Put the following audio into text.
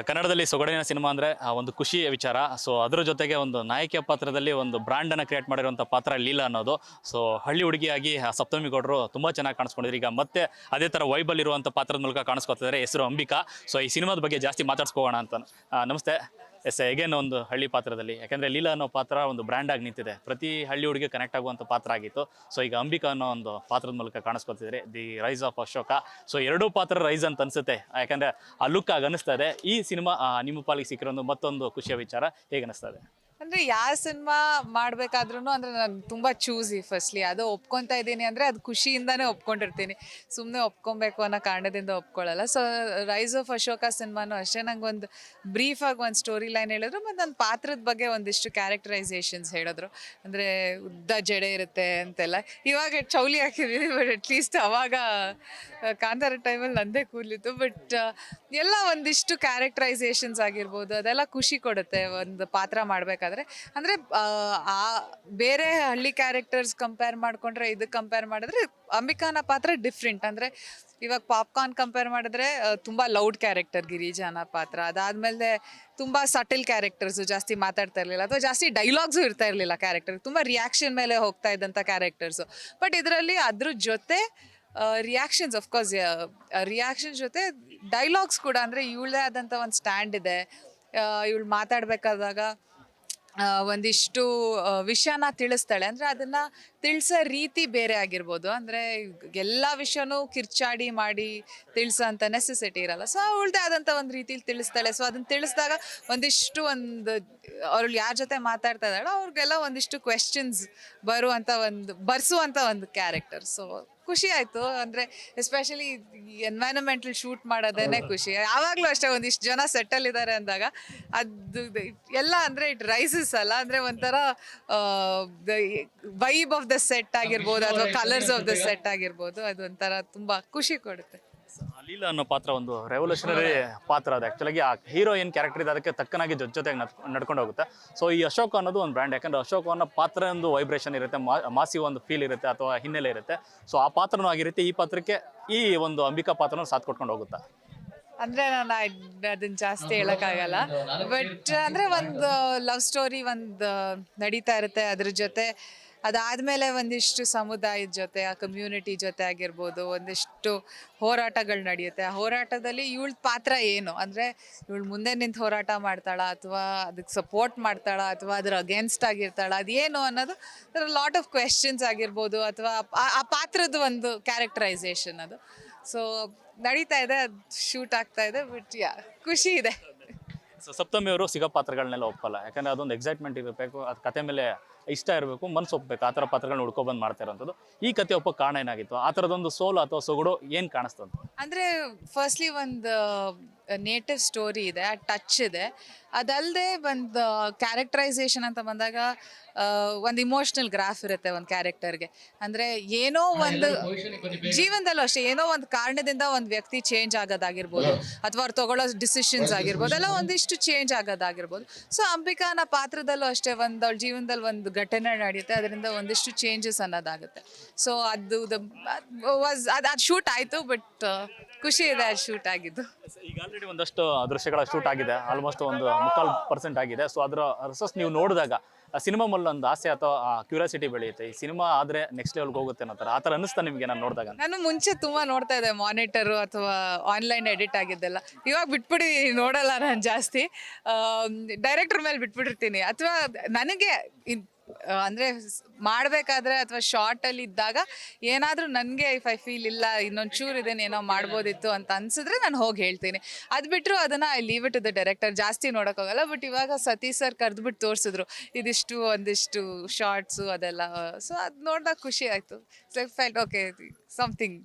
ಕನ್ನಡದಲ್ಲಿ ಸೊಗಡಿನ ಸಿನಿಮಾ ಅಂದರೆ ಒಂದು ಖುಷಿಯ ವಿಚಾರ. ಸೊ ಅದರ ಜೊತೆಗೆ ಒಂದು ನಾಯಕಿಯ ಪಾತ್ರದಲ್ಲಿ ಒಂದು ಬ್ರ್ಯಾಂಡನ್ನು ಕ್ರಿಯೇಟ್ ಮಾಡಿರುವಂಥ ಪಾತ್ರ ಲೀಲಾ ಅನ್ನೋದು. ಸೊ ಹಳ್ಳಿ ಹುಡುಗಿಯಾಗಿ ಸಪ್ತಮಿ ಗೌಡರು ತುಂಬ ಚೆನ್ನಾಗಿ ಕಾಣಿಸ್ಕೊಂಡಿದ್ರು. ಈಗ ಮತ್ತೆ ಅದೇ ಥರ ವೈಬಲ್ ಇರುವಂಥ ಪಾತ್ರದ ಮೂಲಕ ಕಾಣಿಸ್ಕೊತಿದ್ದಾರೆ. ಹೆಸರು ಅಂಬಿಕಾ. ಸೊ ಈ ಸಿನಿಮಾದ ಬಗ್ಗೆ ಜಾಸ್ತಿ ಮಾತಾಡ್ಸ್ಕೋಣ ಅಂತ. ನಮಸ್ತೆ. ಹೇಗೇನು ಒಂದು ಹಳ್ಳಿ ಪಾತ್ರದಲ್ಲಿ, ಯಾಕೆಂದರೆ ಲೀಲಾ ಅನ್ನೋ ಪಾತ್ರ ಒಂದು ಬ್ರ್ಯಾಂಡ್ ಆಗಿ ನಿಂತಿದೆ, ಪ್ರತಿ ಹಳ್ಳಿ ಹುಡುಗಿ ಕನೆಕ್ಟ್ ಆಗುವಂಥ ಪಾತ್ರ ಆಗಿತ್ತು. ಸೊ ಈಗ ಅಂಬಿಕಾ ಅನ್ನೋ ಒಂದು ಪಾತ್ರದ ಮೂಲಕ ಕಾಣಿಸ್ಕೊತಿದ್ರೆ the rise of Ashoka. So ಎರಡೂ ಪಾತ್ರ ರೈಸ್ ಅಂತ ಅನಿಸುತ್ತೆ, ಯಾಕಂದರೆ ಆ ಲುಕ್ ಆಗಿ ಅನಿಸ್ತಾ ಇದೆ. ಈ ಸಿನಿಮಾ ನಿಮ್ಮ ಪಾಲಿಗೆ ಸಿಕ್ಕಿರೋ ಮತ್ತೊಂದು ಖುಷಿಯ ವಿಚಾರ. ಹೇಗೆ ಅನಿಸ್ತಾ ಇದೆ? ಅಂದರೆ ಯಾವ ಸಿನಿಮಾ ಮಾಡಬೇಕಾದ್ರೂ ಅಂದರೆ ನಾನು ತುಂಬ ಚೂಸಿ ಫಸ್ಟ್ಲಿ ಅದು ಒಪ್ಕೊತಾ ಇದ್ದೀನಿ ಅಂದರೆ ಅದು ಖುಷಿಯಿಂದನೇ ಒಪ್ಕೊಂಡಿರ್ತೀನಿ, ಸುಮ್ಮನೆ ಒಪ್ಕೊಬೇಕು ಅನ್ನೋ ಕಾರಣದಿಂದ ಒಪ್ಕೊಳ್ಳಲ್ಲ. ಸೊ ರೈಸ್ ಆಫ್ ಅಶೋಕ ಸಿನಿಮಾನು ಅಷ್ಟೇ, ನಂಗೆ ಒಂದು ಬ್ರೀಫಾಗಿ ಒಂದು ಸ್ಟೋರಿ ಲೈನ್ ಹೇಳಿದ್ರು, ಮತ್ತು ನನ್ನ ಪಾತ್ರದ ಬಗ್ಗೆ ಒಂದಿಷ್ಟು ಕ್ಯಾರೆಕ್ಟರೈಸೇಷನ್ಸ್ ಹೇಳಿದ್ರು. ಅಂದರೆ ಉದ್ದ ಜಡೆ ಇರುತ್ತೆ ಅಂತೆಲ್ಲ. ಇವಾಗ ಚೌಲಿ ಹಾಕಿದ್ದೀನಿ, ಬಟ್ ಅಟ್ಲೀಸ್ಟ್ ಅವಾಗ ಕಾಂತಾರ ಟೈಮಲ್ಲಿ ನಂದೇ ಕೂದಲಿತ್ತು. ಬಟ್ ಎಲ್ಲ ಒಂದಿಷ್ಟು ಕ್ಯಾರೆಕ್ಟರೈಸೇಷನ್ಸ್ ಆಗಿರ್ಬೋದು, ಅದೆಲ್ಲ ಖುಷಿ ಕೊಡುತ್ತೆ ಒಂದು ಪಾತ್ರ ಮಾಡಬೇಕಾದ್ರೆ. ಅಂದರೆ ಆ ಬೇರೆ ಹಳ್ಳಿ ಕ್ಯಾರೆಕ್ಟರ್ಸ್ ಕಂಪೇರ್ ಮಾಡಿಕೊಂಡ್ರೆ ಇದಕ್ಕೆ ಕಂಪೇರ್ ಮಾಡಿದ್ರೆ ಅಂಬಿಕಾನ ಪಾತ್ರ ಡಿಫ್ರೆಂಟ್. ಅಂದರೆ ಇವಾಗ ಪಾಪ್ಕಾರ್ನ್ ಕಂಪೇರ್ ಮಾಡಿದ್ರೆ ತುಂಬ ಲೌಡ್ ಕ್ಯಾರೆಕ್ಟರ್ ಗಿರಿಜಾನ ಪಾತ್ರ, ಅದಾದಮೇಲೆ ತುಂಬ ಸಟಲ್ ಕ್ಯಾರೆಕ್ಟರ್ಸು, ಜಾಸ್ತಿ ಮಾತಾಡ್ತಾ ಇರಲಿಲ್ಲ ಅಥವಾ ಜಾಸ್ತಿ ಡೈಲಾಗ್ಸು ಇರ್ತಾ ಇರಲಿಲ್ಲ ಕ್ಯಾರೆಕ್ಟರ್, ತುಂಬ ರಿಯಾಕ್ಷನ್ ಮೇಲೆ ಹೋಗ್ತಾ ಇದ್ದಂಥ ಕ್ಯಾರೆಕ್ಟರ್ಸು. ಬಟ್ ಇದರಲ್ಲಿ ಅದ್ರ ಜೊತೆ ರಿಯಾಕ್ಷನ್ಸ್, ಅಫ್ಕೋರ್ಸ್ ರಿಯಾಕ್ಷನ್ಸ್ ಜೊತೆ ಡೈಲಾಗ್ಸ್ ಕೂಡ. ಅಂದರೆ ಇವಳದೇ ಆದಂಥ ಒಂದು ಸ್ಟ್ಯಾಂಡ್ ಇದೆ, ಇವಳು ಮಾತಾಡಬೇಕಾದಾಗ ಒಂದಿಷ್ಟು ವಿಷಯನ ತಿಳಿಸ್ತಾಳೆ. ಅಂದರೆ ಅದನ್ನು ತಿಳಿಸೋ ರೀತಿ ಬೇರೆ ಆಗಿರ್ಬೋದು. ಅಂದರೆ ಎಲ್ಲ ವಿಷಯನೂ ಕಿರ್ಚಾಡಿ ಮಾಡಿ ತಿಳಿಸೋ ಅಂಥ ನೆಸೆಸಿಟಿ ಇರಲ್ಲ. ಸೊ ಅವಳದೇ ಆದಂಥ ಒಂದು ರೀತಿಲಿ ತಿಳಿಸ್ತಾಳೆ. ಸೊ ಅದನ್ನು ತಿಳಿಸಿದಾಗ ಒಂದಿಷ್ಟು ಅವಳು ಯಾರ ಜೊತೆ ಮಾತಾಡ್ತಾ ಇದ್ದಾಳೋ ಅವ್ರಿಗೆಲ್ಲ ಒಂದಿಷ್ಟು ಕ್ವೆಶ್ಚನ್ಸ್ ಬರ್ಸುವಂಥ ಒಂದು ಕ್ಯಾರೆಕ್ಟರ್. ಸೊ ಖುಷಿ ಆಯಿತು. ಅಂದರೆ ಎಸ್ಪೆಷಲಿ ಎನ್ವೈರನ್ಮೆಂಟಲ್ ಶೂಟ್ ಮಾಡೋದೇ ಖುಷಿ. ಯಾವಾಗಲೂ ಅಷ್ಟೇ, ಒಂದಿಷ್ಟು ಜನ ಸೆಟ್ಟಲ್ ಇದ್ದಾರೆ ಅಂದಾಗ ಅದು ಎಲ್ಲ ಅಂದರೆ ಇಟ್ ರೈಸಸ್ ಅಲ್ಲ, ಅಂದರೆ ಒಂಥರ ವೈಬ್ ಆಫ್ ದ ಸೆಟ್ ಆಗಿರ್ಬೋದು ಅಥವಾ ಕಲರ್ಸ್ ಆಫ್ ದ ಸೆಟ್ ಆಗಿರ್ಬೋದು, ಅದು ಒಂಥರ ತುಂಬ ಖುಷಿ ಕೊಡುತ್ತೆ. ಲೀಲಾ ಅನ್ನೋ ಪಾತ್ರ ಒಂದು ರೆವಲ್ಯೂಷನರಿ ಪಾತ್ರ. ಅದು ಆ್ಯಕ್ಚುಲಾಗಿ ಆ ಹೀರೋ ಏನು ಕ್ಯಾರೆಕ್ಟರ್ ಇದೆ ಅದಕ್ಕೆ ತಕ್ಕನಾಗಿ ಜೊತೆಗೆ ನಡ್ಕೊಂಡು ಹೋಗುತ್ತೆ. ಸೊ ಈ ಅಶೋಕ ಅನ್ನೋದು ಒಂದು ಬ್ರ್ಯಾಂಡ್, ಯಾಕಂದರೆ ಅಶೋಕ ಅನ್ನೋ ಪಾತ್ರ ಒಂದು ವೈಬ್ರೇಷನ್ ಇರುತ್ತೆ, ಮಾಸಿ ಒಂದು ಫೀಲ್ ಇರುತ್ತೆ ಅಥವಾ ಹಿನ್ನೆಲೆ ಇರುತ್ತೆ. ಸೊ ಆ ಪಾತ್ರನೂ ಆಗಿರುತ್ತೆ, ಈ ಪಾತ್ರಕ್ಕೆ ಈ ಒಂದು ಅಂಬಿಕಾ ಪಾತ್ರನೂ ಸಾಥ್ ಕೊಟ್ಕೊಂಡು ಹೋಗುತ್ತಾ? ಅಂದರೆ ನಾನು ಅದನ್ನು ಜಾಸ್ತಿ ಹೇಳೋಕ್ಕಾಗಲ್ಲ. ಬಟ್ ಅಂದರೆ ಒಂದು ಲವ್ ಸ್ಟೋರಿ ಒಂದು ನಡೀತಾ ಇರುತ್ತೆ, ಅದ್ರ ಜೊತೆ ಅದಾದಮೇಲೆ ಒಂದಿಷ್ಟು ಸಮುದಾಯದ ಜೊತೆ, ಆ ಕಮ್ಯುನಿಟಿ ಜೊತೆ ಆಗಿರ್ಬೋದು, ಒಂದಿಷ್ಟು ಹೋರಾಟಗಳು ನಡೆಯುತ್ತೆ. ಆ ಹೋರಾಟದಲ್ಲಿ ಇವಳ ಪಾತ್ರ ಏನು, ಅಂದರೆ ಇವಳು ಮುಂದೆ ನಿಂತು ಹೋರಾಟ ಮಾಡ್ತಾಳಾ ಅಥವಾ ಅದಕ್ಕೆ ಸಪೋರ್ಟ್ ಮಾಡ್ತಾಳಾ ಅಥವಾ ಅದ್ರ ಅಗೇನ್ಸ್ಟ್ ಆಗಿರ್ತಾಳ, ಅದೇನು ಅನ್ನೋದು ಲಾಟ್ ಆಫ್ ಕ್ವೆಶ್ಚನ್ಸ್ ಆಗಿರ್ಬೋದು, ಅಥವಾ ಆ ಪಾತ್ರದ ಒಂದು ಕ್ಯಾರೆಕ್ಟರೈಸೇಷನ್ ಅದು. ಸೊ ನಡೀತಾ ಇದೆ, ಅದು ಶೂಟ್ ಆಗ್ತಾ ಇದೆ. ಬಟ್ ಖುಷಿ ಇದೆ. ಸೊ ಸಪ್ತಮಿ ಅವರು ಸಿಗೋ ಪಾತ್ರಗಳನ್ನೆಲ್ಲ ಒಪ್ಪಲ್ಲ, ಯಾಕಂದರೆ ಅದೊಂದು ಎಕ್ಸೈಟ್ಮೆಂಟ್ ಇರಬೇಕು, ಅದು ಕತೆ ಮೇಲೆ ಇಷ್ಟ ಇರಬೇಕು, ಮನಸ್ಸು ಒಪ್ಪಬೇಕು, ಆ ಥರ ಪಾತ್ರಗಳನ್ನ ಹುಡ್ಕೊಬಂದು ಮಾಡ್ತಾ ಇರೋಂಥದ್ದು. ಈ ಕತೆ ಒಪ್ಪೋಕೆ ಕಾರಣ ಏನಾಗಿತ್ತು? ಆ ಥರದೊಂದು ಸೋಲು ಅಥವಾ ಸೊಗಡು ಏನು ಕಾಣಿಸ್ತಂತ? ಅಂದರೆ ಫಸ್ಟ್ಲಿ ಒಂದು ನೇಟಿವ್ ಸ್ಟೋರಿ ಇದೆ, ಆ ಟಚ್ ಇದೆ. ಅದಲ್ಲದೆ ಒಂದು ಕ್ಯಾರೆಕ್ಟರೈಸೇಷನ್ ಅಂತ ಬಂದಾಗ ಒಂದು ಇಮೋಷ್ನಲ್ ಗ್ರಾಫ್ ಇರುತ್ತೆ ಒಂದು ಕ್ಯಾರೆಕ್ಟರ್ಗೆ. ಅಂದರೆ ಏನೋ ಒಂದು ಜೀವನದಲ್ಲೂ ಅಷ್ಟೇ, ಏನೋ ಒಂದು ಕಾರಣದಿಂದ ಒಂದು ವ್ಯಕ್ತಿ ಚೇಂಜ್ ಆಗೋದಾಗಿರ್ಬೋದು, ಅಥವಾ ಅವ್ರು ತಗೊಳ್ಳೋ ಡಿಸಿಷನ್ಸ್ ಆಗಿರ್ಬೋದು, ಎಲ್ಲ ಒಂದಿಷ್ಟು ಚೇಂಜ್ ಆಗೋದಾಗಿರ್ಬೋದು. ಸೊ ಅಂಬಿಕಾನ ಪಾತ್ರದಲ್ಲೂ ಅಷ್ಟೇ, ಅವಳ ಜೀವನದಲ್ಲಿ ಒಂದು ಘಟನೆ ನಡೆಯುತ್ತೆ, ಅದರಿಂದ ಒಂದಿಷ್ಟು ಚೇಂಜಸ್ ಅನ್ನೋದಾಗುತ್ತೆ. ಸೊ ಅದು ಅದು ಶೂಟ್ ಆಯಿತು. ಬಟ್ ಖುಷಿ ಇದೆ ಅದು ಶೂಟ್ ಆಗಿದ್ದು. ಈಗ ಆಲ್ರೆಡಿ ಒಂದಷ್ಟು ದೃಶ್ಯಗಳ ಶೂಟ್ ಆಗಿದೆ, ಆಲ್ಮೋಸ್ಟ್ ಒಂದು 3% ಆಗಿದೆ. ಸೊ ಅದರ ರಿಸರ್ಚ್ ನೀವು ನೋಡಿದಾಗ ಸಿನಿಮಾ ಮೇಲೆ ಒಂದು ಆಸೆ ಅಥವಾ ಕ್ಯೂರಿಯಾಸಿಟಿ ಬೆಳೆಯುತ್ತೆ, ಈ ಸಿನಿಮಾ ಆದರೆ ನೆಕ್ಸ್ಟ್ ಲೆವೆಲ್ಗೆ ಹೋಗುತ್ತೆ ಅನ್ನೋ ಥರ, ಆ ಥರ ಅನ್ನಿಸ್ತಾ ನಿಮಗೆ ನಾನು ನೋಡಿದಾಗ? ನಾನು ಮುಂಚೆ ತುಂಬ ನೋಡ್ತಾ ಇದ್ದೆ ಮಾನಿಟರು ಅಥವಾ ಆನ್ಲೈನ್ ಎಡಿಟ್ ಆಗಿದ್ದೆಲ್ಲ. ಇವಾಗ ಬಿಟ್ಬಿಡಿ, ನೋಡಲ್ಲ ನಾನು ಜಾಸ್ತಿ. ಡೈರೆಕ್ಟರ್ ಮೇಲೆ ಬಿಟ್ಬಿಟ್ಟಿರ್ತೀನಿ. ಅಥವಾ ನನಗೆ ಅಂದರೆ ಮಾಡಬೇಕಾದ್ರೆ ಅಥವಾ ಶಾರ್ಟಲ್ಲಿ ಇದ್ದಾಗ ಏನಾದರೂ ನನಗೆ ಇಫ್ ಐ ಫೀಲ್ ಇಲ್ಲ ಇನ್ನೊಂದು ಚೂರು ಇದೇನು ಏನೋ ಮಾಡ್ಬೋದಿತ್ತು ಅಂತ ಅನಿಸಿದ್ರೆ ನಾನು ಹೋಗಿ ಹೇಳ್ತೀನಿ. ಅದು ಬಿಟ್ಟರು ಅದನ್ನು I leave it to the director, ಜಾಸ್ತಿ ನೋಡೋಕ್ಕಾಗಲ್ಲ. ಬಟ್ ಇವಾಗ ಸತೀಶ್ ಸರ್ ಕರೆದ್ಬಿಟ್ಟು ತೋರಿಸಿದ್ರು ಇದಿಷ್ಟು ಒಂದಿಷ್ಟು ಶಾರ್ಟ್ಸು ಅದೆಲ್ಲ. ಸೊ ಅದು ನೋಡಿದಾಗ ಖುಷಿ ಆಯಿತು. So felt okay, something